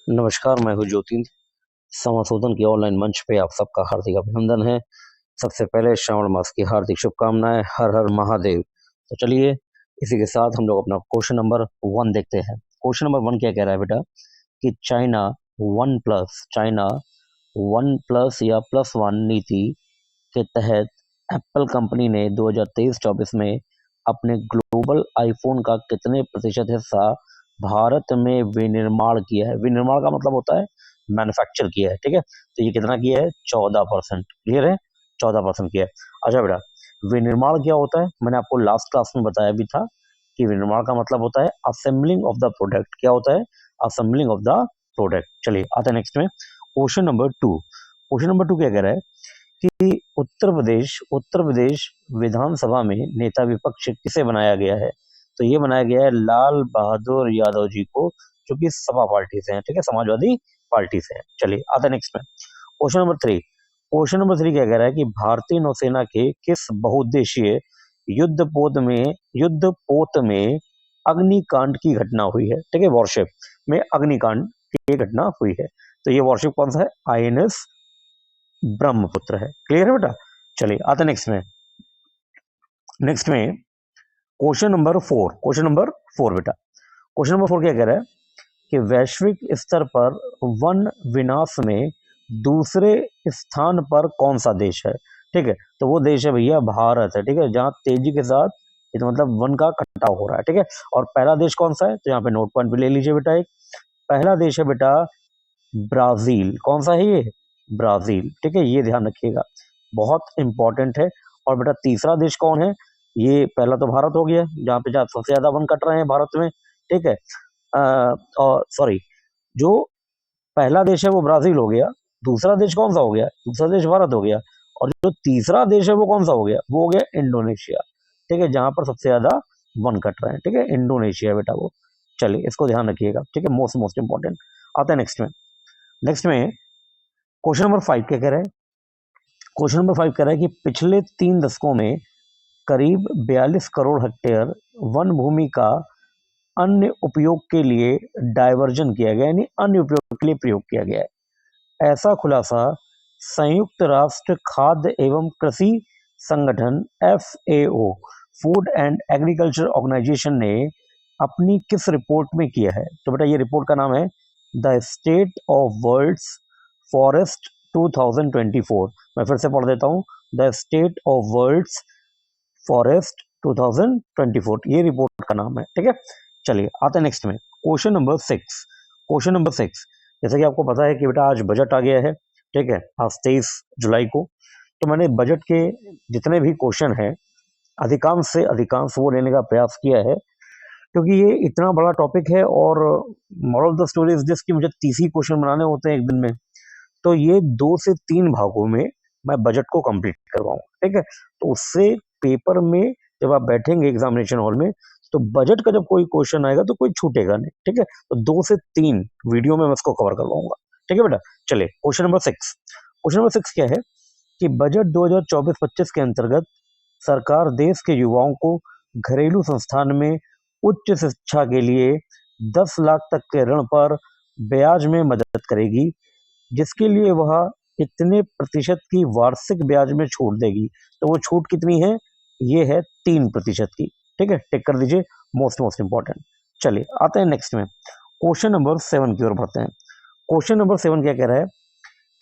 नमस्कार, मैं हूँ ज्योतिन्द्र। समाशोधन के ऑनलाइन मंच पे आप सबका हार्दिक अभिनंदन है। सबसे पहले श्रावण मास की हार्दिक शुभकामनाएं। हर हर महादेव। तो चलिए इसी के साथ हम लोग अपना क्वेश्चन नंबर 1 देखते हैं। क्वेश्चन नंबर 1 क्या कह रहा है बेटा कि चाइना वन प्लस या +1 नीति के तहत एप्पल कंपनी ने 2023-24 में अपने ग्लोबल आईफोन का कितने प्रतिशत हिस्सा भारत में विनिर्माण किया है। विनिर्माण का मतलब होता है मैन्युफैक्चर किया है, ठीक है। तो ये कितना किया है? 14%। क्लियर है? 14% किया है। अच्छा बेटा, विनिर्माण क्या होता है? मैंने आपको लास्ट क्लास में बताया भी था कि विनिर्माण का मतलब होता है असेंबलिंग ऑफ द प्रोडक्ट। क्या होता है? Assembling of the product. चलिए आते हैं नेक्स्ट में। Question number 2। क्वेश्चन नंबर 2 क्या कह रहा है कि उत्तर प्रदेश विधानसभा में नेता विपक्ष किसे बनाया गया है? तो ये बनाया गया है लाल बहादुर यादव जी को, जो कि सपा पार्टी से हैं, ठीक है, समाजवादी पार्टी से हैं। चलिए आते नेक्स्ट में। Question number 3। क्वेश्चन नंबर 3 क्या कह रहा है कि भारतीय नौसेना के किस बहुउद्देशीय युद्धपोत में अग्निकांड की घटना हुई है? ठीक है, वॉरशिप में अग्निकांड की घटना हुई है। तो ये वॉरशिप कौन सा है? INS ब्रह्मपुत्र है। क्लियर है बेटा? चलिए आते नेक्स्ट में। नेक्स्ट में क्वेश्चन नंबर 4। क्वेश्चन नंबर 4 बेटा, क्वेश्चन नंबर 4 क्या कह रहा है कि वैश्विक स्तर पर वन विनाश में दूसरे स्थान पर कौन सा देश है? ठीक है, तो वो देश है भैया भारत है, ठीक है, जहां तेजी के साथ तो मतलब वन का कटाव हो रहा है, ठीक है। और पहला देश कौन सा है? तो यहाँ पे नोट पॉइंट भी ले लीजिए बेटा। एक पहला देश है बेटा ब्राजील। कौन सा है ये? ब्राजील, ठीक है, ये ध्यान रखिएगा, बहुत इंपॉर्टेंट है। और बेटा तीसरा देश कौन है? ये पहला तो भारत हो गया, जहाँ पे सबसे ज्यादा वन कट रहे हैं भारत में, ठीक है। और सॉरी, जो पहला देश है वो ब्राजील हो गया, दूसरा देश कौन सा हो गया? दूसरा देश भारत हो गया, और जो तीसरा देश है वो कौन सा हो गया? वो हो गया इंडोनेशिया, ठीक है, जहां पर सबसे ज्यादा वन कट रहे हैं, ठीक है, इंडोनेशिया बेटा वो। चलिए इसको ध्यान रखिएगा, ठीक है, मोस्ट मोस्ट इंपॉर्टेंट। आता है नेक्स्ट में। नेक्स्ट में क्वेश्चन नंबर 5 क्या कह रहा है? क्वेश्चन नंबर 5 कह रहा है कि पिछले 3 दशकों में करीब 42 करोड़ हेक्टेयर वन भूमि का अन्य उपयोग के लिए डायवर्जन किया गया, यानी अन्य उपयोग के लिए प्रयोग किया गया है। ऐसा खुलासा संयुक्त राष्ट्र खाद्य एवं कृषि संगठन FAO food and agriculture organization ने अपनी किस रिपोर्ट में किया है? तो बेटा ये रिपोर्ट का नाम है the state of world's forest 2024। मैं फिर से पढ़ देता हूँ, the state of world's forest 2024, ये रिपोर्ट का नाम है, ठीक है। चलिए आते हैं नेक्स्ट में। Question number 6। क्वेश्चन नंबर 6, जैसे कि आपको पता है कि बेटा आज बजट आ गया है, ठीक है, आज 23 जुलाई को। तो मैंने बजट के जितने भी क्वेश्चन हैं अधिकांश से अधिकांश वो लेने का प्रयास किया है, क्योंकि ये इतना बड़ा टॉपिक है। और moral of the story is this कि मुझे 30 ही क्वेश्चन बनाने होते हैं एक दिन में, तो ये 2 से 3 भागों में मैं बजट को कंप्लीट करवाऊंगा, ठीक है। तो उससे पेपर में जब आप बैठेंगे एग्जामिनेशन हॉल में, तो बजट का जब कोई क्वेश्चन आएगा तो कोई छूटेगा नहीं, ठीक है। तो 2 से 3 वीडियो में मैं इसको कवर करवाऊंगा, ठीक है बेटा। चलिए क्वेश्चन नंबर 6। क्वेश्चन नंबर 6 क्या है कि बजट 2024-25 के अंतर्गत सरकार देश के युवाओं को घरेलू संस्थान में उच्च शिक्षा के लिए 10 लाख तक के ऋण पर ब्याज में मदद करेगी, जिसके लिए वह इतने प्रतिशत की वार्षिक ब्याज में छूट देगी। तो वो छूट कितनी है? ये है 3% की, ठीक है, टिक कर दीजिए, मोस्ट मोस्ट इंपॉर्टेंट। चलिए आते हैं नेक्स्ट में। क्वेश्चन नंबर 7 की ओर बढ़ते हैं। क्वेश्चन नंबर 7 क्या कह रहा है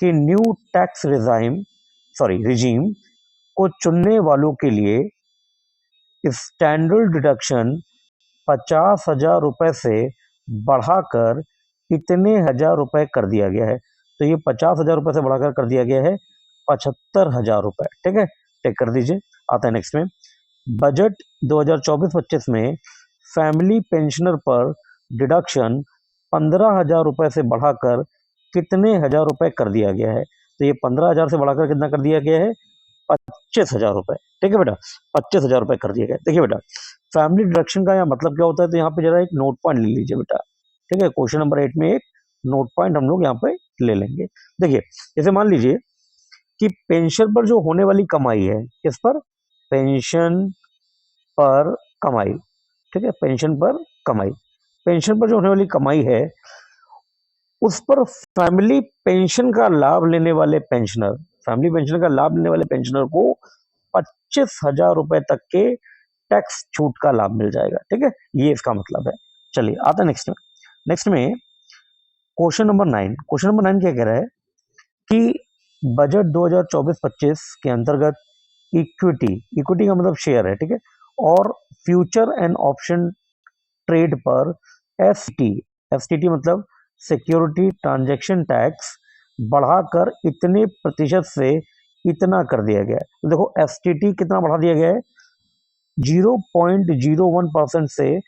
कि न्यू टैक्स रिजीम को चुनने वालों के लिए स्टैंडर्ड डिडक्शन 50,000 रुपए से बढ़ाकर इतने हजार रुपए कर दिया गया है। तो ये 50,000 रुपए से बढ़ाकर कर दिया गया है 75,000 रुपए, ठीक है, टिक कर दीजिए। आता है नेक्स्ट में। बजट 2024-25 में फैमिली पेंशनर पर डिडक्शन 15,000 रुपए से बढ़ाकर कितने हजार रुपए कर दिया गया है? तो ये 15,000 से बढ़ाकर कितना कर दिया गया है? 25,000 रुपए, ठीक है बेटा, 25,000 रुपए कर दिया गया। देखिए बेटा फैमिली डिडक्शन का यहाँ मतलब क्या होता है, तो यहाँ पे जरा एक नोट पॉइंट ले लीजिए बेटा, ठीक है। क्वेश्चन नंबर 8 में एक नोट पॉइंट हम लोग यहाँ पे ले लेंगे। देखिए जैसे मान लीजिए कि पेंशन पर जो होने वाली कमाई है, किस पर? पेंशन पर कमाई, ठीक है, पेंशन पर कमाई, पेंशन पर जो होने वाली कमाई है उस पर फैमिली पेंशन का लाभ लेने वाले पेंशनर, फैमिली पेंशन का लाभ लेने वाले पेंशनर को 25,000 रुपए तक के टैक्स छूट का लाभ मिल जाएगा। ठीक है, ये इसका मतलब है। चलिए आता नेक्स्ट में। नेक्स्ट में क्वेश्चन नंबर 9। क्वेश्चन नंबर 9 क्या कह रहा है कि बजट 2024-25 के अंतर्गत इक्विटी, इक्विटी का मतलब शेयर है, ठीक है, और फ्यूचर एंड ऑप्शन ट्रेड पर एसटी, एसटीटी मतलब सिक्योरिटी ट्रांजैक्शन टैक्स बढ़ाकर इतने प्रतिशत से इतना कर दिया गया है। तो देखो एसटीटी कितना बढ़ा दिया गया है, 0.01% से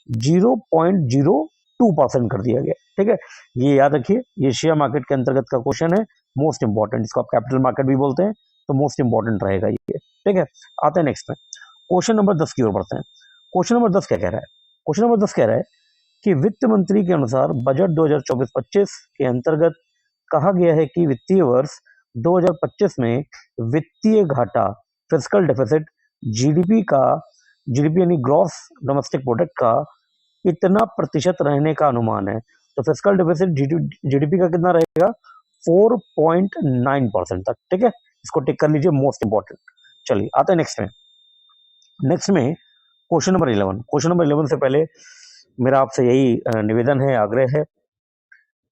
0.02% कर दिया गया। ठीक है, ये याद रखिए, ये शेयर मार्केट के अंतर्गत का क्वेश्चन है, मोस्ट इंपॉर्टेंट, इसको आप कैपिटल मार्केट भी बोलते हैं, तो मोस्ट इंपॉर्टेंट रहेगा ये। ठीक है, आते हैं नेक्स्ट में। क्वेश्चन नंबर 10 की ओर बढ़ते हैं। क्वेश्चन नंबर 10 क्या कह रहा है? क्वेश्चन नंबर 10 कह रहा है कि वित्त मंत्री के अनुसार बजट 2024-25 के अंतर्गत कहा गया है कि वित्तीय वर्ष 2025 में वित्तीय घाटा, फिस्कल डेफिसिट, जीडीपी का, जीडीपी यानी ग्रॉस डोमेस्टिक प्रोडक्ट का इतना प्रतिशत रहने का अनुमान है। तो फिस्कल डेफिसिट जीडीपी का कितना रहेगा, 4.9% तक। ठीक है, इसको टिक कर लीजिए, मोस्ट इंपॉर्टेंट। चलिए आते हैं नेक्स्ट में। नेक्स्ट में क्वेश्चन नंबर 11। क्वेश्चन नंबर 11 से पहले मेरा आपसे यही निवेदन है, आग्रह है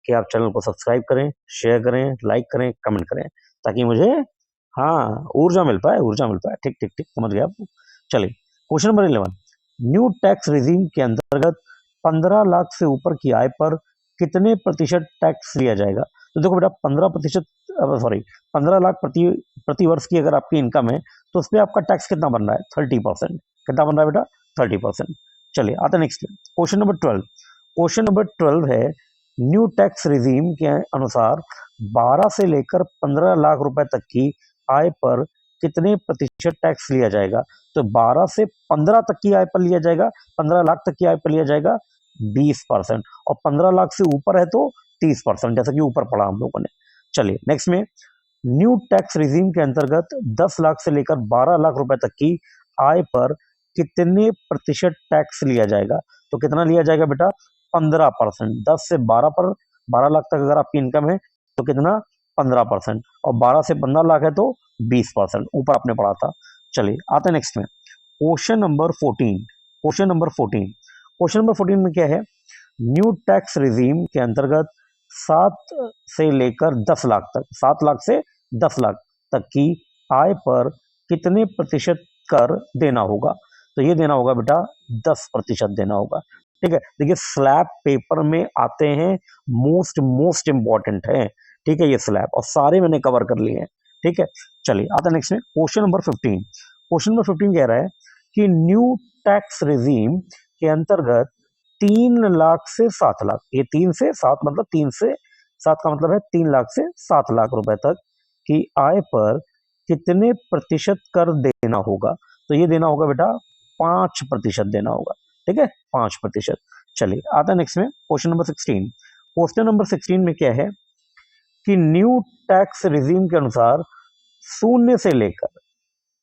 कि आप चैनल को सब्सक्राइब करें, शेयर करें, लाइक करें, कमेंट करें, ताकि मुझे ऊर्जा मिल पाए, ऊर्जा मिल पाए। ठीक ठीक ठीक, समझ गया आप। चलिए question number 11। New tax regime के अंतर्गत 15 लाख से ऊपर की आय पर कितने प्रतिशत टैक्स लिया जाएगा? तो देखो बेटा 15%, सॉरी 15 लाख प्रति वर्ष की अगर आपकी इनकम है तो उस पर आपका टैक्स कितना बन रहा है, 30%। कितना बन रहा है बेटा, 30%। चलिए आते next question number 12। Question number 12 है न्यू टैक्स रिजीम के अनुसार 12 से लेकर 15 लाख रुपए तक की आय पर कितने प्रतिशत टैक्स लिया जाएगा? तो 12 से 15 तक की आय पर लिया जाएगा, 15 लाख तक की आय पर लिया जाएगा 20%, और 15 लाख से ऊपर है तो 30%, जैसा कि ऊपर पढ़ा हम लोगों ने। चलिए नेक्स्ट में न्यू टैक्स रिजीम के अंतर्गत 10 लाख से लेकर 12 लाख रुपए तक की आय पर कितने प्रतिशत टैक्स लिया जाएगा? तो कितना लिया जाएगा बेटा, 15%। 10 से 12 पर, 12 लाख तक अगर आपकी इनकम है तो कितना, 15%, और 12 से 15 लाख है तो 20%, ऊपर आपने पढ़ा था। चलिए आते हैं नेक्स्ट में question number 14। Question number 14। Question number 14 में क्या है, न्यू टैक्स रिजीम के अंतर्गत 7 से लेकर 10 लाख तक, 7 लाख से 10 लाख तक की आय पर कितने प्रतिशत कर देना होगा? तो ये देना होगा बेटा 10% देना होगा। ठीक है, देखिए स्लैब पेपर में आते हैं, मोस्ट इंपॉर्टेंट है। ठीक है, ये स्लैब और सारे मैंने कवर कर लिए हैं। ठीक है, चलिए आता नेक्स्ट में क्वेश्चन नंबर 15। क्वेश्चन नंबर 15 कह रहा है कि न्यू टैक्स रिजीम के अंतर्गत 3 लाख से 7 लाख, ये 3 से 7 मतलब 3 से 7 का मतलब है 3 लाख से 7 लाख रुपए तक की आय पर कितने प्रतिशत कर देना होगा? तो ये देना होगा बेटा 5% देना होगा। ठीक है, 5%। चलिए आता है नेक्स्ट में क्वेश्चन नंबर 16। क्वेश्चन नंबर 16 में क्या है कि न्यू टैक्स रिजीम के अनुसार 0 से लेकर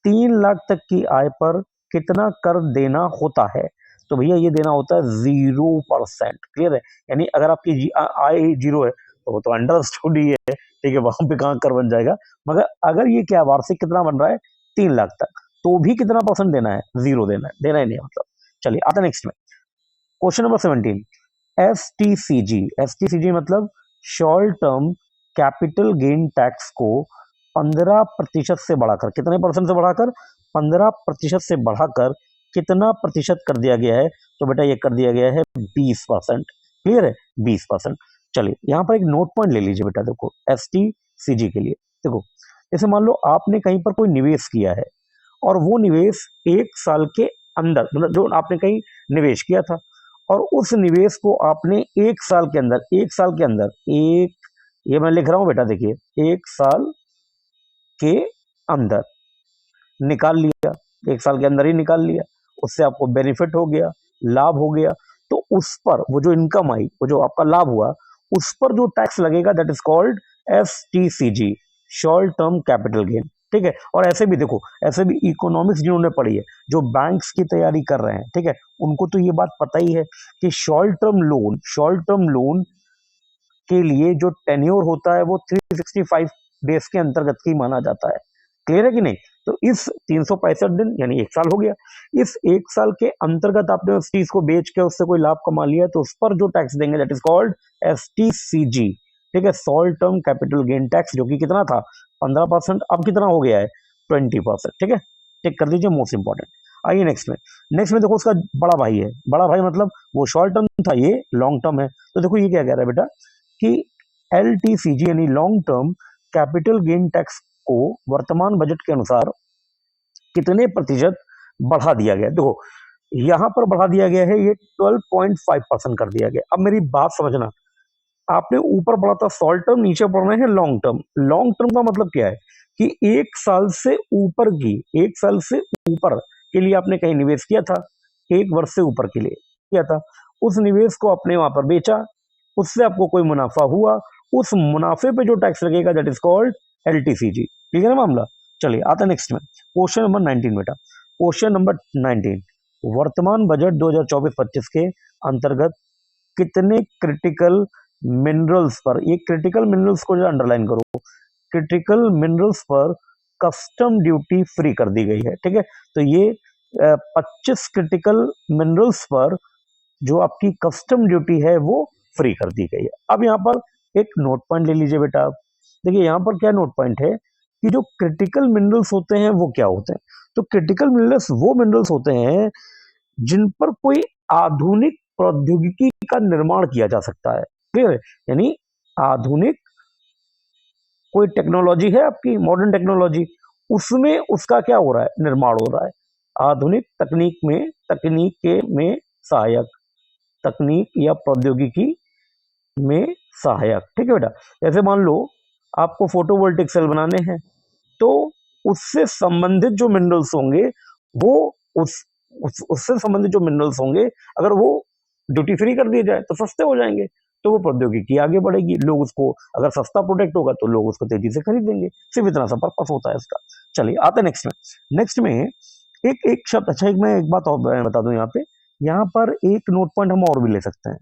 3 लाख तक की आय पर कितना कर देना होता है? तो भैया ये देना होता है 0%। क्लियर है, यानी अगर आपकी आय 0 है तो वो तो अंडरस्टूड ही है। ठीक है, वहां पे कहाँ कर बन जाएगा, मगर अगर ये क्या वार्षिक कितना बन रहा है, 3 लाख तक, तो भी कितना परसेंट देना है, 0 देना है, देना ही नहीं मतलब। चलिए आता नेक्स्ट में क्वेश्चन नंबर 17। एसटीसीजी, एसटीसीजी मतलब short term capital gain tax को 15% से बढ़ाकर, कितने परसेंट से बढ़ाकर, 15% से बढ़ाकर कितना प्रतिशत कर दिया गया है? तो बेटा ये कर दिया गया है 20%। क्लियर है, 20%। चलिए यहाँ पर एक नोट पॉइंट ले लीजिए बेटा, देखो एसटीसीजी के लिए देखो, जैसे मान लो आपने कहीं पर कोई निवेश किया है और वो निवेश 1 साल के अंदर, मतलब जो आपने कहीं निवेश किया था और उस निवेश को आपने 1 साल के अंदर, 1 साल के अंदर, एक, ये मैं लिख रहा हूं बेटा, देखिए 1 साल के अंदर निकाल लिया, 1 साल के अंदर ही निकाल लिया, उससे आपको बेनिफिट हो गया, लाभ हो गया, तो उस पर वो जो इनकम आई, वो जो आपका लाभ हुआ, उस पर जो टैक्स लगेगा that is called STCG, short term capital gain. ठीक है, और ऐसे भी देखो, ऐसे भी इकोनॉमिक्स जिन्होंने पढ़ी है, जो बैंक्स की तैयारी कर रहे हैं, ठीक है, उनको तो ये बात पता ही है कि शॉर्ट टर्म लोन के लिए जो टेन्योर होता है वो 365 डेज के अंतर्गत ही माना जाता है। क्लियर है कि नहीं? तो इस 365 दिन यानी 1 साल हो गया। इस 1 साल के अंतर्गत आपने उस चीज को बेच के उससे कोई लाभ कमा लिया तो उस पर जो टैक्स देंगे दैट इज कॉल्ड STCG। ठीक है, salt term capital gain tax, जो कि कितना था 15%, अब कितना हो गया है 20%। ठीक है, टिक कर दीजिए, मोस्ट इंपॉर्टेंट। आइए नेक्स्ट में देखो उसका बड़ा भाई है। बड़ा भाई मतलब वो शॉर्ट टर्म था, ये लॉन्ग टर्म है। तो देखो ये क्या कह रहा है बेटा कि LTCG यानी long term capital gain tax को वर्तमान बजट के अनुसार कितने प्रतिशत बढ़ा दिया गया। देखो यहां पर बढ़ा दिया गया है, ये 12.5% कर दिया गया। अब मेरी बात समझना, आपने ऊपर पढ़ा था शॉर्ट टर्म, नीचे पढ़ रहे हैं लॉन्ग टर्म। लॉन्ग टर्म का मतलब क्या है कि 1 साल से ऊपर की, 1 साल से ऊपर के लिए आपने कहीं निवेश किया था, 1 वर्ष से ऊपर के लिए किया था, उस निवेश को आपने वहां पर बेचा, उससे आपको कोई मुनाफा हुआ, उस मुनाफे पे जो टैक्स लगेगा दैट इज कॉल्ड LTCG। ठीक है ना मामला? चलिए आता नेक्स्ट में क्वेश्चन नंबर 19 बेटा। क्वेश्चन नंबर 19, वर्तमान बजट 2024-25 के अंतर्गत कितने क्रिटिकल मिनरल्स पर, ये क्रिटिकल मिनरल्स को जो अंडरलाइन करो, क्रिटिकल मिनरल्स पर कस्टम ड्यूटी फ्री कर दी गई है। ठीक है, तो ये 25 क्रिटिकल मिनरल्स पर जो आपकी कस्टम ड्यूटी है वो फ्री कर दी गई है। अब यहाँ पर एक नोट पॉइंट ले लीजिए बेटा आप। देखिए यहाँ पर क्या नोट पॉइंट है कि जो क्रिटिकल मिनरल्स होते हैं वो क्या होते हैं। तो क्रिटिकल मिनरल्स वो मिनरल्स होते हैं जिन पर कोई आधुनिक प्रौद्योगिकी का निर्माण किया जा सकता है। क्लियर है? यानी आधुनिक कोई टेक्नोलॉजी है आपकी, मॉडर्न टेक्नोलॉजी, उसमें उसका क्या हो रहा है, निर्माण हो रहा है। आधुनिक तकनीक के में सहायक, तकनीक या प्रौद्योगिकी में सहायक। ठीक है बेटा, जैसे मान लो आपको फोटोवोल्टिक सेल बनाने हैं, तो उससे संबंधित जो मिनरल्स होंगे वो उससे संबंधित जो मिनरल्स होंगे अगर वो ड्यूटी फ्री कर दिए जाए तो सस्ते हो जाएंगे, तो वो प्रौद्योगिकी आगे बढ़ेगी। लोग उसको, अगर सस्ता प्रोडक्ट होगा तो लोग उसको तेजी से खरीदेंगे। सिर्फ इतना सा पर्पस होता है इसका। चलिए आते नेक्स्ट में एक एक शब्द, अच्छा एक बात और बता दूं यहाँ पर एक नोट पॉइंट हम और भी ले सकते हैं।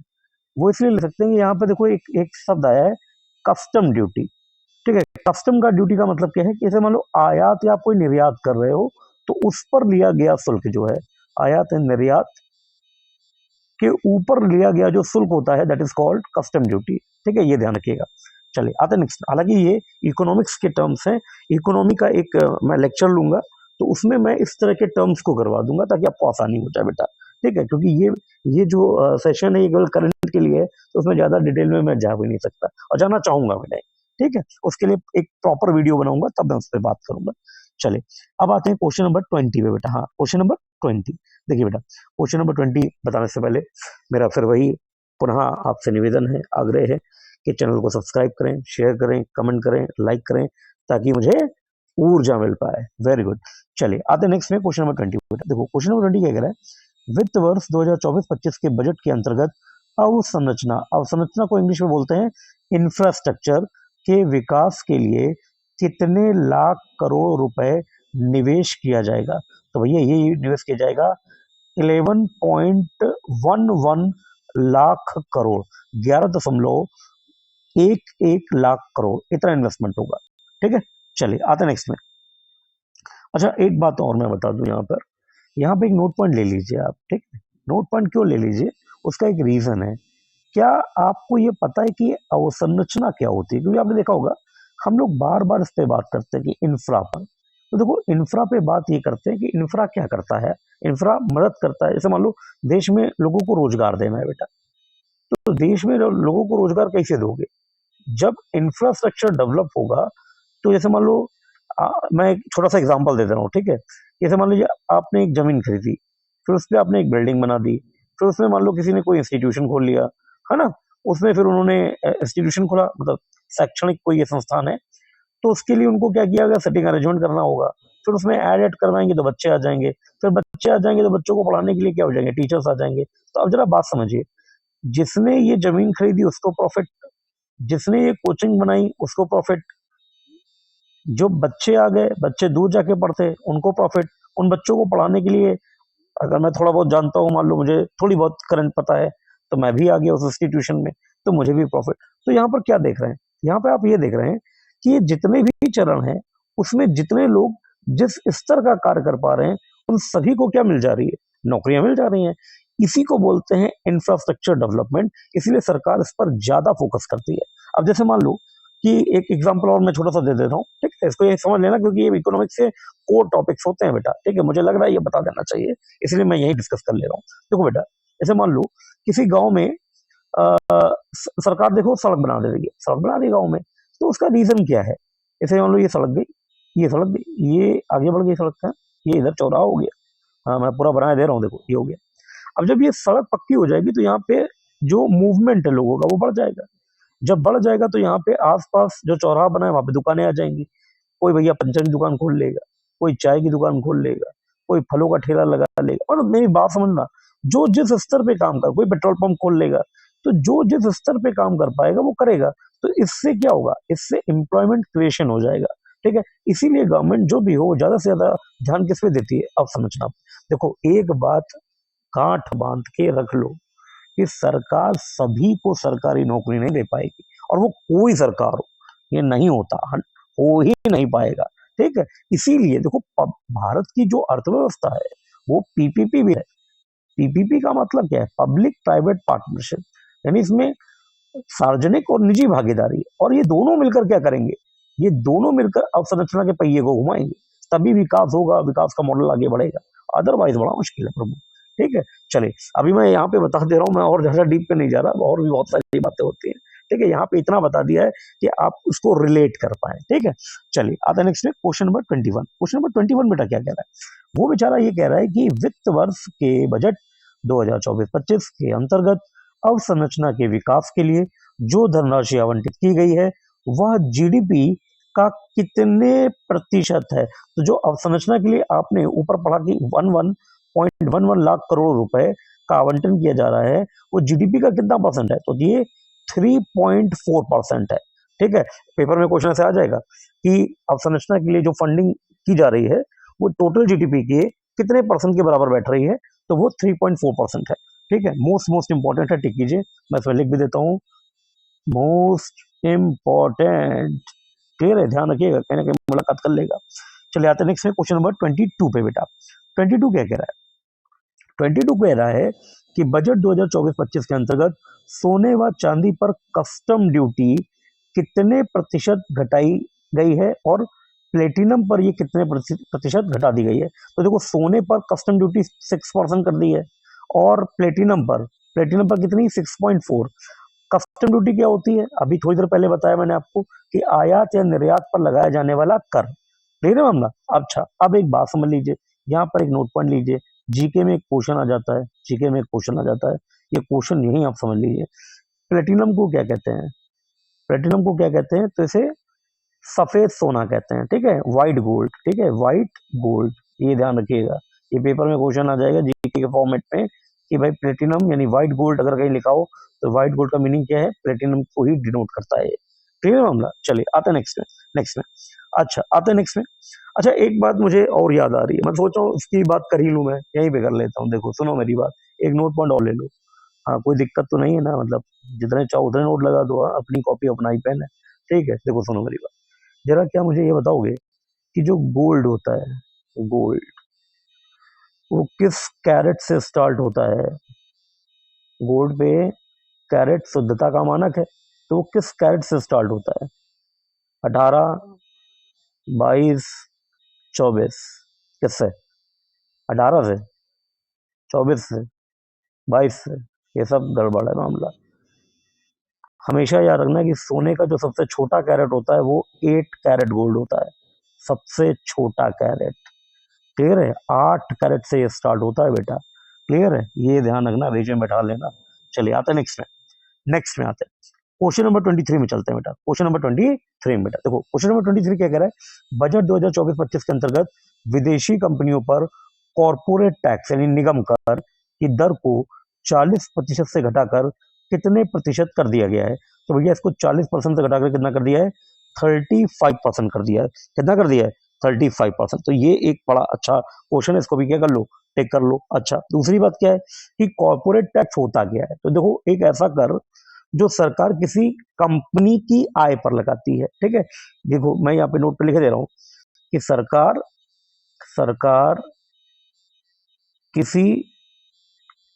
वो इसलिए ले सकते हैं कि यहाँ पे देखो एक एक शब्द आया है कस्टम ड्यूटी। ठीक है, कस्टम का ड्यूटी का मतलब क्या है कि जैसे मान लो आयात या कोई निर्यात कर रहे हो तो उस पर लिया गया शुल्क जो है, आयात एंड निर्यात के ऊपर लिया गया जो शुल्क होता है that is called custom duty. ठीक है, ये ध्यान रखिएगा। चलिए आते नेक्स्ट। हालांकि ये इकोनॉमिक्स के टर्म्स हैं, इकोनॉमी का एक मैं लेक्चर लूंगा तो उसमें मैं इस तरह के टर्म्स को करवा दूंगा ताकि आपको आसानी हो जाए बेटा। ठीक है, क्योंकि ये जो सेशन है ये केवल करंट के लिए है, तो उसमें ज्यादा डिटेल में मैं जा भी नहीं सकता और जाना चाहूंगा भी नहीं। ठीक है, उसके लिए एक प्रॉपर वीडियो बनाऊंगा तब मैं उस पर बात करूंगा। चलिए अब आते हैं क्वेश्चन नंबर 20 पे बेटा। हाँ, क्वेश्चन नंबर 20। देखिए बेटा, क्वेश्चन नंबर 20 बताने से पहले मेरा फिर वही पुनः आपसे निवेदन है, आग्रह है कि चैनल को सब्सक्राइब करें, शेयर करें, कमेंट करें, लाइक करें ताकि मुझे ऊर्जा मिल पाए। Very good. चलिए आते नेक्स्ट में क्वेश्चन नंबर 20। देखो क्वेश्चन नंबर 20 क्या कह रहा है, वित्त वर्ष 2024-25 के बजट के अंतर्गत अवसंरचना, अवसंरचना को इंग्लिश में बोलते हैं इंफ्रास्ट्रक्चर के विकास के लिए कितने लाख करोड़ रुपए निवेश किया जाएगा। तो भैया ये निवेश किया जाएगा 11.11 लाख करोड़, 11.11 लाख करोड़, इतना इन्वेस्टमेंट होगा। ठीक है, चलिए आते नेक्स्ट में। अच्छा एक बात और मैं बता दूं, यहाँ पे एक नोट पॉइंट ले लीजिए आप। ठीक है, नोट पॉइंट क्यों ले लीजिए, उसका एक रीजन है। क्या आपको ये पता है कि अवसंरचना क्या होती है? क्योंकि आपने देखा होगा हम लोग बार बार इस पे बात करते हैं कि इंफ्रा पर, तो देखो इंफ्रा पे बात ये करते हैं कि इंफ्रा क्या करता है। इंफ्रा मदद करता है, जैसे मान लो देश में लोगों को रोजगार देना है बेटा, तो देश में लोगों को रोजगार कैसे दोगे? जब इंफ्रास्ट्रक्चर डेवलप होगा। तो जैसे मान लो मैं एक छोटा सा एग्जांपल दे रहा हूँ। ठीक है, जैसे मान लीजिए आपने एक जमीन खरीदी, फिर उस पर आपने एक बिल्डिंग बना दी, फिर उसमें मान लो किसी ने कोई इंस्टीट्यूशन खोल लिया, है ना, उसमें फिर उन्होंने इंस्टीट्यूशन खोला, मतलब शैक्षणिक कोई ये संस्थान है, तो उसके लिए उनको क्या किया गया, सेटिंग अरेंजमेंट करना होगा। फिर उसमें ऐड करवाएंगे तो बच्चे आ जाएंगे, फिर बच्चे आ जाएंगे तो बच्चों को पढ़ाने के लिए क्या हो जाएंगे, टीचर्स आ जाएंगे। तो अब जरा बात समझिए, जिसने ये जमीन खरीदी उसको प्रॉफिट, जिसने ये कोचिंग बनाई उसको प्रॉफिट, जो बच्चे आ गए, बच्चे दूर जाके पढ़ते उनको प्रॉफिट, उन बच्चों को पढ़ाने के लिए अगर मैं थोड़ा बहुत जानता हूँ, मान लो मुझे थोड़ी बहुत करंट पता है, तो मैं भी आ गया उस इंस्टीट्यूशन में, तो मुझे भी प्रॉफिट। तो यहाँ पर क्या देख रहे हैं, यहाँ पे आप ये देख रहे हैं कि ये जितने भी चरण हैं उसमें जितने लोग जिस स्तर का कार्य कर पा रहे हैं उन सभी को क्या मिल जा रही है, नौकरियां मिल जा रही हैं। इसी को बोलते हैं इंफ्रास्ट्रक्चर डेवलपमेंट, इसलिए सरकार इस पर ज्यादा फोकस करती है। अब जैसे मान लो कि एक एग्जांपल और मैं छोटा सा दे देता हूँ, ठीक है, इसको ये समझ लेना क्योंकि ये इकोनॉमिक्स से कोर टॉपिक्स होते हैं बेटा, ठीक है, मुझे लग रहा है ये बता देना चाहिए, इसलिए मैं यही डिस्कस कर ले रहा हूँ। देखो बेटा, जैसे मान लो किसी गांव में सरकार देखो सड़क बना दे रही है, सड़क बना रही है गाँव में, तो उसका रीजन क्या है? जैसे मान लो ये सड़क गई, ये सड़क गई, ये आगे बढ़ गई सड़क का, ये इधर चौराहा हो गया, हाँ मैं पूरा बना दे रहा हूँ, देखो ये हो गया। अब जब ये सड़क पक्की हो जाएगी तो यहाँ पे जो मूवमेंट है लोगों का वो बढ़ जाएगा, जब बढ़ जाएगा तो यहाँ पे आसपास जो चौराहा बना है वहां पे दुकानें आ जाएंगी, कोई भैया पंचर की दुकान खोल लेगा, कोई चाय की दुकान खोल लेगा, कोई फलों का ठेला लगा लेगा, मतलब मेरी बात समझना, जो जिस स्तर पे काम कर, कोई पेट्रोल पंप खोल लेगा, तो जो जिस स्तर पे काम कर पाएगा वो करेगा। तो इससे क्या होगा, इससे एम्प्लॉयमेंट क्रिएशन हो जाएगा, ठीक है। इसीलिए गवर्नमेंट जो भी हो ज्यादा से ज्यादा ध्यान किस पे देती है, अब समझना। देखो एक बात गांठ बांध के रख लो कि सरकार सभी को सरकारी नौकरी नहीं दे पाएगी, और वो कोई सरकार हो, ये नहीं होता, हो ही नहीं पाएगा, ठीक है। इसीलिए देखो भारत की जो अर्थव्यवस्था है वो पीपीपी भी है। पीपीपी का मतलब क्या है, पब्लिक प्राइवेट पार्टनरशिप, यानी इसमें सार्वजनिक और निजी भागीदारी है, और ये दोनों मिलकर क्या करेंगे, ये दोनों मिलकर अवसंरचना के पहिए को घुमाएंगे, तभी विकास होगा, विकास का मॉडल आगे बढ़ेगा, अदरवाइज बड़ा मुश्किल है प्रभु, ठीक है। चलिए अभी मैं यहाँ पे बता दे रहा हूँ, मैं और ज्यादा डीप पे नहीं जा रहा, और भी बहुत सारी बातें होती हैं, ठीक है, यहाँ पे इतना बता दिया है कि आप उसको रिलेट कर पाए, ठीक है। चलिए आता है नेक्स्ट में क्वेश्चन नंबर 21। क्वेश्चन नंबर 21 बेटा क्या कह रहा है, वो बेचारा ये कह रहा है कि वित्त वर्ष के बजट 2024-25 के अंतर्गत अवसंरचना के विकास के लिए जो धनराशि आवंटित की गई है वह जीडीपी का कितने प्रतिशत है। तो जो अवसंरचना के लिए आपने ऊपर पढ़ा कि 11.11 लाख करोड़ रुपए का आवंटन किया जा रहा है, वो जीडीपी का कितना परसेंट है, तो ये 3.4% है, ठीक है। पेपर में क्वेश्चन ऐसे आ जाएगा कि अवसंरचना के लिए जो फंडिंग की जा रही है वो टोटल जीडीपी के कितने परसेंट के बराबर बैठ रही है, तो वो 3.4% है, ठीक है। मोस्ट इंपॉर्टेंट है, टिक कीजिए, मैं इसमें लिख भी देता हूँ, मोस्ट इम्पॉर्टेंट, क्लियर है, ध्यान रखिएगा, कहीं ना कहीं मुलाकात कर लेगा। चलिए आते नेक्स्ट में क्वेश्चन नंबर 22 पे बेटा। 22 क्या कह रहा है, 22 कह रहा है कि बजट 2024-25 के अंतर्गत सोने व चांदी पर कस्टम ड्यूटी कितने प्रतिशत घटाई गई है और प्लेटिनम पर ये कितने प्रतिशत घटा दी गई है। तो देखो सोने पर कस्टम ड्यूटी 6% कर दी है, और प्लेटिनम पर कितनी, 6.4। कस्टम ड्यूटी क्या होती है, अभी थोड़ी देर पहले बताया मैंने आपको कि आयात या निर्यात पर लगाया जाने वाला कर, ठीक है मामला। अच्छा अब एक बात समझ लीजिए, यहाँ पर एक नोट पॉइंट लीजिए, जीके में एक क्वेश्चन आ जाता है, जीके में एक क्वेश्चन आ जाता है, ये क्वेश्चन यही आप समझ लीजिए, प्लेटिनम को क्या कहते हैं, प्लेटिनम को क्या कहते हैं, तो इसे सफेद सोना कहते हैं, ठीक है, व्हाइट गोल्ड, ठीक है, व्हाइट गोल्ड, ये ध्यान रखिएगा, ये पेपर में क्वेश्चन आ जाएगा जीके के फॉर्मेट में कि भाई प्लेटिनम यानी व्हाइट गोल्ड अगर कहीं लिखा हो तो व्हाइट गोल्ड का मीनिंग क्या है, प्लेटिनम को ही डिनोट करता है, ठीक है मामला। चलिए आते हैं नेक्स्ट में, अच्छा आते हैं नेक्स्ट में। अच्छा एक बात मुझे और याद आ रही है, मैं सोच रहा हूँ इसकी बात कर ही लूँ, मैं यहीं पे कर लेता हूँ, देखो सुनो मेरी बात, एक नोट पॉइंट और ले लो, हाँ कोई दिक्कत तो नहीं है ना, मतलब जितने चाहो उतने नोट लगा दो, हाँ? अपनी कॉपी अपना ही पेन है, ठीक है। देखो सुनो मेरी बात, जरा क्या मुझे ये बताओगे कि जो गोल्ड होता है, गोल्ड वो किस कैरेट से स्टार्ट होता है, गोल्ड पे कैरेट शुद्धता का मानक है, तो वो किस कैरेट से स्टार्ट होता है, 18, 22, 24, किससे, 18 से, 24 से, 22 से, ये सब गड़बड़ है मामला। हमेशा याद रखना कि सोने का जो सबसे छोटा कैरेट होता है वो 8 कैरेट गोल्ड होता है, सबसे छोटा कैरेट, क्लियर है, 8 कैरेट से ये स्टार्ट होता है बेटा, क्लियर है, ये ध्यान रखना, बीच में बैठा लेना। चलिए आते हैं नेक्स्ट में आते हैं क्वेश्चन नंबर 23 में चलते हैं बेटा, क्वेश्चन नंबर 23 में बेटा देखो क्वेश्चन नंबर 23 क्या कह रहा है, बजट 2024-25 के अंतर्गत विदेशी कंपनियों पर कॉर्पोरेट टैक्स यानी निगम कर की दर को 40% से घटाकर कितने प्रतिशत कर दिया गया है। तो भैया इसको 40% से घटाकर कितना कर दिया है, 35% कर दिया है, कितना कर दिया है, 35%। तो ये एक बड़ा अच्छा क्वेश्चन है, इसको भी क्या कर लो, टेक कर लो। अच्छा दूसरी बात क्या है कि कॉर्पोरेट टैक्स होता क्या है, तो देखो एक ऐसा कर जो सरकार किसी कंपनी की आय पर लगाती है। ठीक है, देखो मैं यहाँ पे नोट पे लिख दे रहा हूं कि सरकार सरकार किसी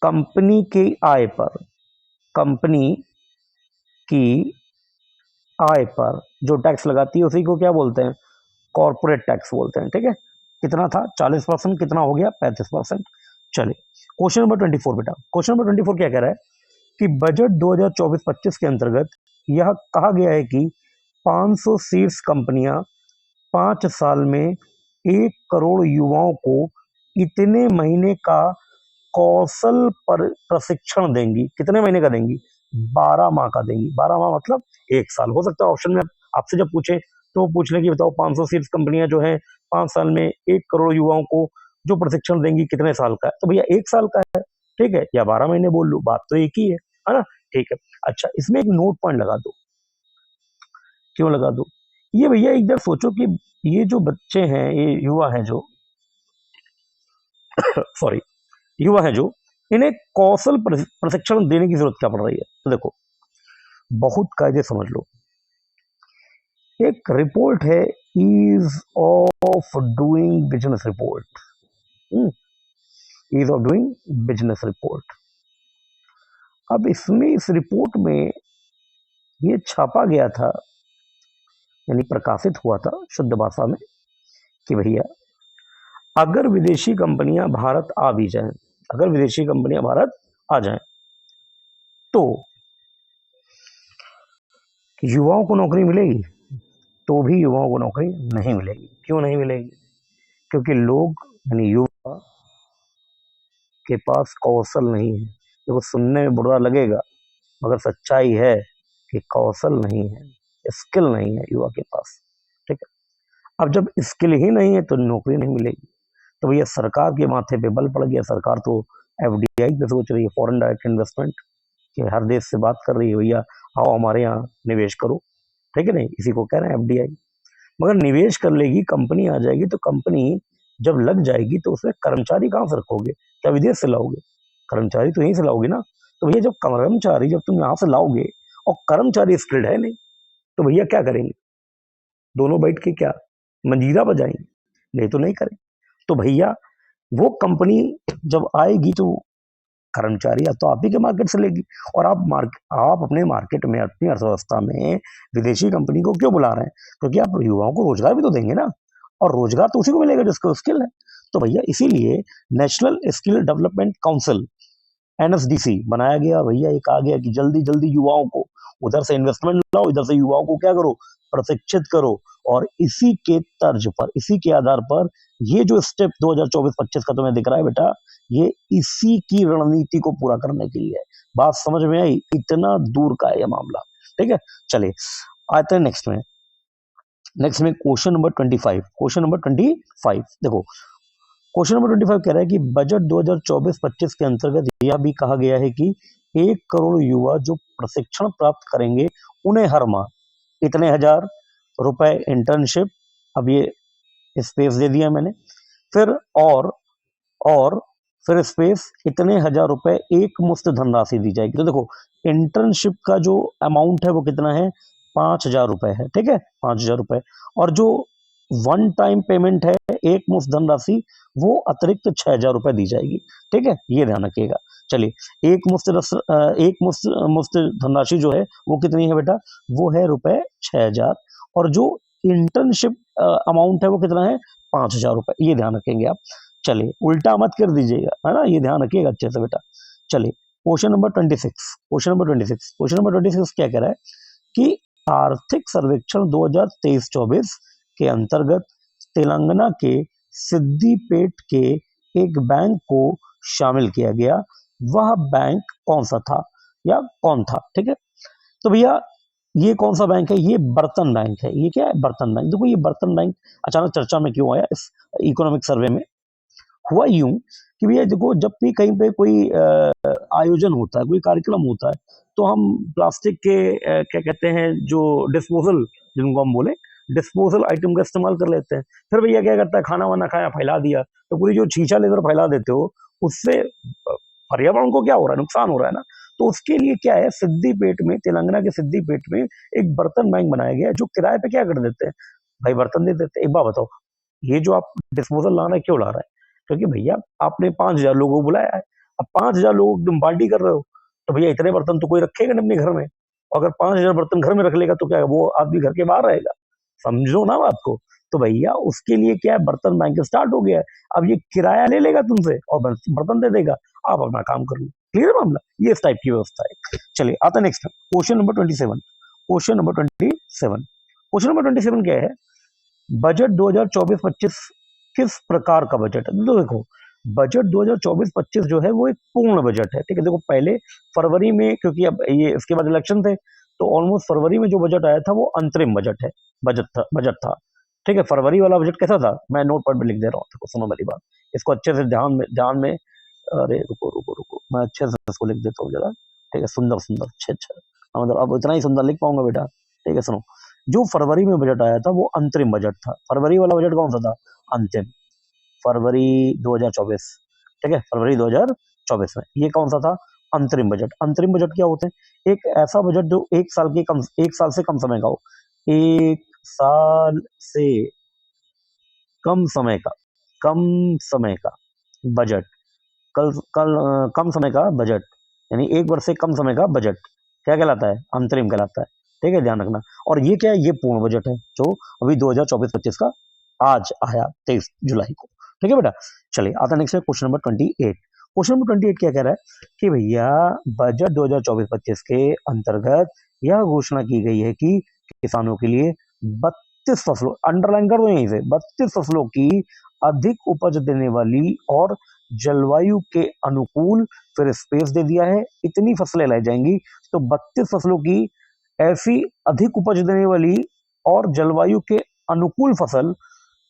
कंपनी की आय पर, कंपनी की आय पर जो टैक्स लगाती है उसी को क्या बोलते हैं, कॉर्पोरेट टैक्स बोलते हैं। ठीक है, कितना था 40%, कितना हो गया 35%। चलिए क्वेश्चन नंबर 24 बेटा, क्वेश्चन नंबर 24 क्या कह रहा है कि बजट 2024-25 के अंतर्गत यह कहा गया है कि 500 शीर्ष कंपनियां 5 साल में 1 करोड़ युवाओं को इतने महीने का कौशल पर प्रशिक्षण देंगी। कितने महीने का देंगी, 12 माह का देंगी। 12 माह मतलब 1 साल। हो सकता है ऑप्शन में आपसे जब पूछे तो पूछ लें कि बताओ 500 शीर्ष कंपनियां जो है 5 साल में 1 करोड़ युवाओं को जो प्रशिक्षण देंगी कितने साल का है, तो भैया 1 साल का है। ठीक है, या 12 महीने बोल लूँ, बात तो एक ही है ना। ठीक है, अच्छा इसमें एक नोट पॉइंट लगा दो। क्यों लगा दो, ये भैया एक बार सोचो कि ये जो बच्चे हैं, ये युवा हैं जो सॉरी युवा है जो, इन्हें कौशल प्रशिक्षण देने की जरूरत क्या पड़ रही है। तो देखो बहुत कायदे समझ लो, एक रिपोर्ट है ease of doing business report, ease of doing business report. अब इसमें इस रिपोर्ट में ये छापा गया था, यानी प्रकाशित हुआ था शुद्ध भाषा में कि भैया अगर विदेशी कंपनियां भारत आ भी जाएं, अगर विदेशी कंपनियां भारत आ जाएं तो युवाओं को नौकरी मिलेगी, तो भी युवाओं को नौकरी नहीं मिलेगी। क्यों नहीं मिलेगी, क्योंकि लोग यानी युवा के पास कौशल नहीं है। देखो सुनने में बुरा लगेगा मगर सच्चाई है कि कौशल नहीं है, स्किल नहीं है युवा के पास। ठीक है, अब जब स्किल ही नहीं है तो नौकरी नहीं मिलेगी। तो भैया सरकार के माथे पे बल पड़ गया। सरकार तो एफडीआई पे सोच रही है, फॉरेन डायरेक्ट इन्वेस्टमेंट, कि हर देश से बात कर रही है भैया आओ हमारे यहाँ निवेश करो। ठीक है, नहीं इसी को कह रहे हैं एफडीआई। मगर निवेश कर लेगी, कंपनी आ जाएगी, तो कंपनी जब लग जाएगी तो उसमें कर्मचारी कहाँ से रखोगे, क्या विदेश से लाओगे, कर्मचारी तो यहीं से लाओगे ना। तो भैया जब कर्मचारी जब तुम यहाँ से लाओगे और कर्मचारी स्किल्ड है नहीं, तो भैया क्या करेंगे, दोनों बैठ के क्या मंजीरा बजाएंगे, नहीं तो नहीं करेंगे। तो भैया वो कंपनी जब आएगी तो कर्मचारी या तो आप ही के मार्केट से लेगी, और आप अपने मार्केट में, अपनी अर्थव्यवस्था में विदेशी कंपनी को क्यों बुला रहे हैं, क्योंकि आप युवाओं को रोजगार भी तो देंगे ना, और रोजगार तो उसी को मिलेगा जिसको स्किल है। तो भैया इसीलिए national skill development council NSDC बनाया गया। भैया ये कहा गया कि जल्दी जल्दी युवाओं को उधर से इन्वेस्टमेंट लाओ, इधर से युवाओं को क्या करो, प्रशिक्षित करो, और इसी के तर्ज पर, इसी के आधार पर ये जो स्टेप 2024-25 का तुम्हें दिख रहा है बेटा, ये इसी की रणनीति को पूरा करने के लिए है। बात समझ में आई, इतना दूर का है ये मामला। ठीक है, चलिए आते हैं नेक्स्ट में क्वेश्चन नंबर 25। क्वेश्चन नंबर 25 देखो, क्वेश्चन नंबर 25 कह रहा है कि बजट 2024-25 के अंतर्गत यह भी कहा गया है कि 1 करोड़ युवा जो प्रशिक्षण प्राप्त करेंगे उन्हें हर माह इतने हजार रुपए इंटर्नशिप, अब ये स्पेस दे दिया मैंने, फिर और फिर स्पेस इतने हजार रुपए एक मुश्त धनराशि दी जाएगी। तो देखो इंटर्नशिप का जो अमाउंट है वो कितना है, 5,000 रुपए है। ठीक है, 5,000 रुपए, और जो वन टाइम पेमेंट है एक मुश्त धनराशि, वो अतिरिक्त 6,000 रुपए दी जाएगी। ठीक है, ये ध्यान रखिएगा। चलिए एक मुश्त धनराशि जो है वो कितनी है बेटा, वो है रुपए 6,000, और जो इंटर्नशिप अमाउंट है वो कितना है, 5,000 रुपए। ये ध्यान रखेंगे आप। चलिए उल्टा मत कर दीजिएगा, है ना, ये ध्यान रखिएगा अच्छे से बेटा। चलिए क्वेश्चन नंबर 26, क्वेश्चन नंबर 26 क्या कह रहा है कि आर्थिक सर्वेक्षण 2023-24 के अंतर्गत तेलंगाना के सिद्दीपेट के एक बैंक को शामिल किया गया, वह बैंक कौन सा था या कौन था। ठीक है, तो भैया ये कौन सा बैंक है, ये बर्तन बैंक है। ये क्या है, बर्तन बैंक। देखो ये बर्तन बैंक अचानक चर्चा में क्यों आया इस इकोनॉमिक सर्वे में, हुआ यूं कि भैया देखो जब भी कहीं पे कोई आयोजन होता है, कोई कार्यक्रम होता है, तो हम प्लास्टिक के क्या कहते हैं जो डिस्पोजल, जिनको हम बोले डिस्पोजल आइटम का इस्तेमाल कर लेते हैं। फिर भैया क्या करता है, खाना वाना खाया फैला दिया, तो पूरी जो छींचा लेकर फैला देते हो उससे पर्यावरण को क्या हो रहा है, नुकसान हो रहा है ना। तो उसके लिए क्या है, सिद्दीपेट में, तेलंगाना के सिद्दीपेट में एक बर्तन बैंक बनाया गया है, जो किराए पे क्या कर देते हैं भाई, बर्तन दे देते हैं। एक बात बताओ, ये जो आप डिस्पोजल ला रहे हैं क्यों ला रहे हैं? क्योंकि भैया आपने 5,000 लोगों को बुलाया है, अब 5,000 लोगों की तुम पार्टी कर रहे हो, तो भैया इतने बर्तन तो कोई रखेगा नहीं अपने घर में। और अगर 5,000 बर्तन घर में रख लेगा तो क्या वो आदमी घर के बाहर रहेगा? समझो ना बात को। तो भैया उसके लिए क्या है, बर्तन बैंक स्टार्ट हो गया है। अब ये किराया ले लेगा तुमसे और बर्तन दे देगा, आप अपना काम कर लो। क्लियर है मामला? ये इस टाइप की व्यवस्था है। चलिए आता next question number 27। Question number 27, question number 27 क्या है, बजट 2024-25 किस प्रकार का बजट है? तो देखो, बजट 2024-25 जो है वो एक पूर्ण बजट है। ठीक है, देखो पहले फरवरी में, क्योंकि अब ये इसके बाद इलेक्शन थे, तो ऑलमोस्ट फरवरी में जो बजट आया था वो अंतरिम बजट है, बजट था। ठीक है, फरवरी वाला बजट कैसा था, मैं नोट पैड पे लिख दे रहा हूँ, देखो सुनो मेरी बात, इसको अच्छे से ध्यान में, अरे रुको रुको रुको, मैं अच्छे से इसको लिख देता हूँ जरा। ठीक है, सुंदर सुंदर, अच्छा अच्छा, मतलब अब इतना ही सुंदर लिख पाऊंगा बेटा। ठीक है, सुनो, जो फरवरी में बजट आया था वो अंतरिम बजट था। फरवरी वाला बजट कौन सा था? अंतिम, फरवरी 2024। ठीक है, फरवरी 2024 में ये कौन सा था? अंतरिम बजट। अंतरिम बजट क्या होते हैं? एक ऐसा बजट जो एक साल से कम समय का हो, एक साल से कम समय का, कम समय का बजट, कल कल कम समय का बजट, यानी एक वर्ष से कम समय का बजट क्या कहलाता है? अंतरिम कहलाता है। ठीक है, ध्यान रखना। और ये क्या है? ये पूर्ण बजट है, जो अभी 2024-25 का आज आया 23 जुलाई को। ठीक है बेटा, चलिए आता नेक्स्ट है क्वेश्चन नंबर 28। क्वेश्चन नंबर 28 क्या कह रहा है कि भैया बजट 2024-25 के अंतर्गत यह घोषणा की गई है कि किसानों के लिए 32 फसलों, अंडरलाइन कर दो यहीं से, 32 फसलों की अधिक उपज देने वाली और जलवायु के अनुकूल, फिर स्पेस दे दिया है, इतनी फसलें लाई जाएंगी। तो 32 फसलों की ऐसी अधिक उपज देने वाली और जलवायु के अनुकूल फसल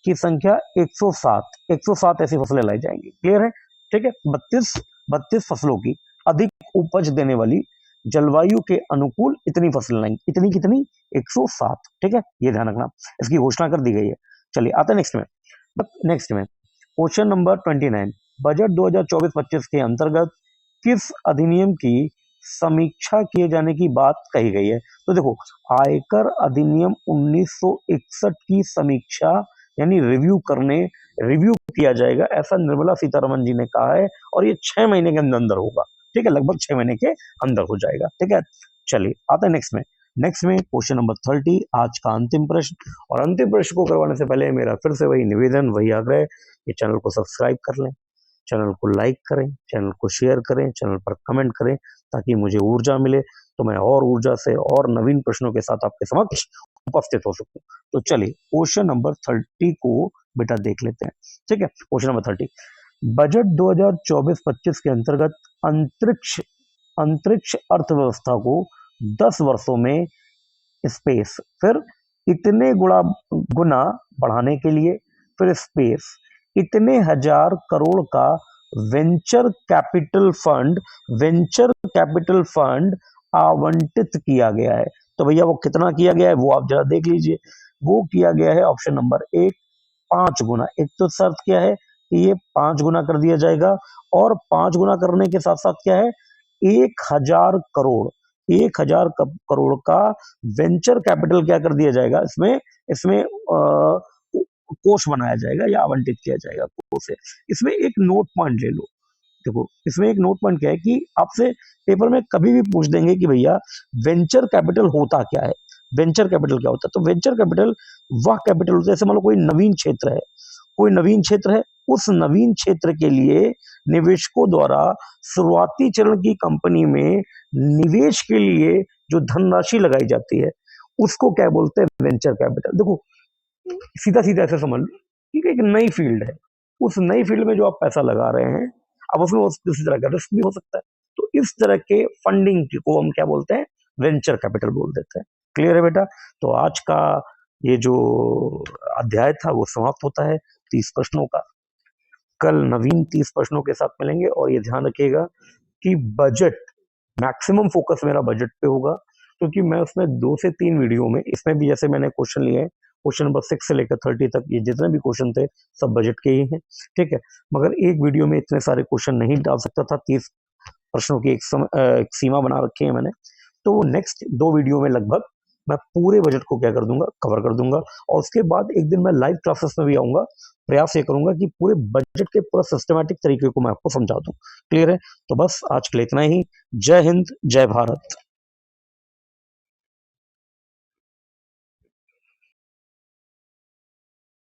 की संख्या 107, 107 ऐसी फसलें लाई जाएंगी। क्लियर है? ठीक है, 32 फसलों की अधिक उपज देने वाली, जलवायु के अनुकूल इतनी फसल लाएंगी, इतनी कितनी? 107। ठीक है, ये ध्यान रखना, इसकी घोषणा कर दी गई है। चलिए आते नेक्स्ट में। क्वेश्चन नंबर 29, बजट 2024-25 के अंतर्गत किस अधिनियम की समीक्षा किए जाने की बात कही गई है? तो देखो, आयकर अधिनियम 1961 की समीक्षा यानी रिव्यू किया जाएगा, ऐसा निर्मला सीतारमन जी ने कहा है, और ये 6 महीने के अंदर अंदर होगा। ठीक है, लगभग 6 महीने के अंदर हो जाएगा। ठीक है, चलिए आते हैं नेक्स्ट में क्वेश्चन नंबर 30, आज का अंतिम प्रश्न। और अंतिम प्रश्न को करवाने से पहले मेरा फिर से वही निवेदन, वही आग्रह, ये चैनल को सब्सक्राइब कर लें, चैनल को लाइक करें, चैनल को शेयर करें, चैनल पर कमेंट करें, ताकि मुझे ऊर्जा मिले, तो मैं और ऊर्जा से और नवीन प्रश्नों के साथ आपके समक्ष उपस्थित हो सकूं। तो चलिए क्वेश्चन नंबर 30 को बेटा देख लेते हैं। ठीक है, क्वेश्चन नंबर 30, बजट 2024-25 के अंतर्गत अंतरिक्ष अंतरिक्ष अर्थव्यवस्था को 10 वर्षों में स्पेस, फिर इतने गुना बढ़ाने के लिए, फिर स्पेस इतने हजार करोड़ का वेंचर कैपिटल फंड आवंटित किया गया है। तो भैया वो कितना किया गया है वो आप जरा देख लीजिए। वो किया गया है ऑप्शन नंबर 1, 5 गुना। एक तो शर्त क्या है कि ये 5 गुना कर दिया जाएगा, और 5 गुना करने के साथ साथ क्या है, 1,000 करोड़, 1,000 करोड़ का वेंचर कैपिटल क्या कर दिया जाएगा, इसमें इसमें कोष बनाया जाएगा या आवंटित किया जाएगा कोष से। इसमें एक नोट पॉइंट ले लो, देखो इसमें एक नोट पॉइंट क्या है कि आपसे पेपर में कभी भी पूछ देंगे कि भैया वेंचर कैपिटल होता क्या है, वेंचर कैपिटल क्या होता है? तो वेंचर कैपिटल वह कैपिटल होता है, जैसे मान लो कोई नवीन क्षेत्र है, उस नवीन क्षेत्र के लिए निवेशकों द्वारा शुरुआती चरण की कंपनी में निवेश के लिए जो धनराशि लगाई जाती है, उसको क्या बोलते हैं? Venture capital. देखो सीधा सीधा ऐसे समझ लो कि एक नई फील्ड है, उस नई फील्ड में जो आप पैसा लगा रहे हैं, अब उसमें किसी तरह का रिस्क भी हो सकता है, तो इस तरह के फंडिंग को हम क्या बोलते हैं? वेंचर कैपिटल बोल देते हैं। क्लियर है बेटा? तो आज का ये जो अध्याय था वो समाप्त होता है 30 प्रश्नों का। कल नवीन 30 प्रश्नों के साथ मिलेंगे, और ये ध्यान रखिएगा कि बजट, मैक्सिमम फोकस मेरा बजट पे होगा, क्योंकि मैं उसमें 2 से 3 वीडियो में, इसमें भी जैसे मैंने क्वेश्चन लिए हैं, क्वेश्चन नंबर 6 से लेकर 30 तक, ये जितने भी क्वेश्चन थे सब बजट के ही हैं। ठीक है, मगर एक वीडियो में इतने सारे क्वेश्चन नहीं डाल सकता था 30 प्रश्नों की एक सीमा बना रखी है मैंने। तो वो नेक्स्ट 2 वीडियो में लगभग मैं पूरे बजट को क्या कर दूंगा, कवर कर दूंगा। और उसके बाद एक दिन मैं लाइव क्लासेस में भी आऊंगा, प्रयास ये करूंगा कि पूरे बजट के पूरा सिस्टमैटिक तरीके को मैं आपको समझा दूं। क्लियर है? तो बस आज के लिए इतना ही। जय हिंद, जय भारत।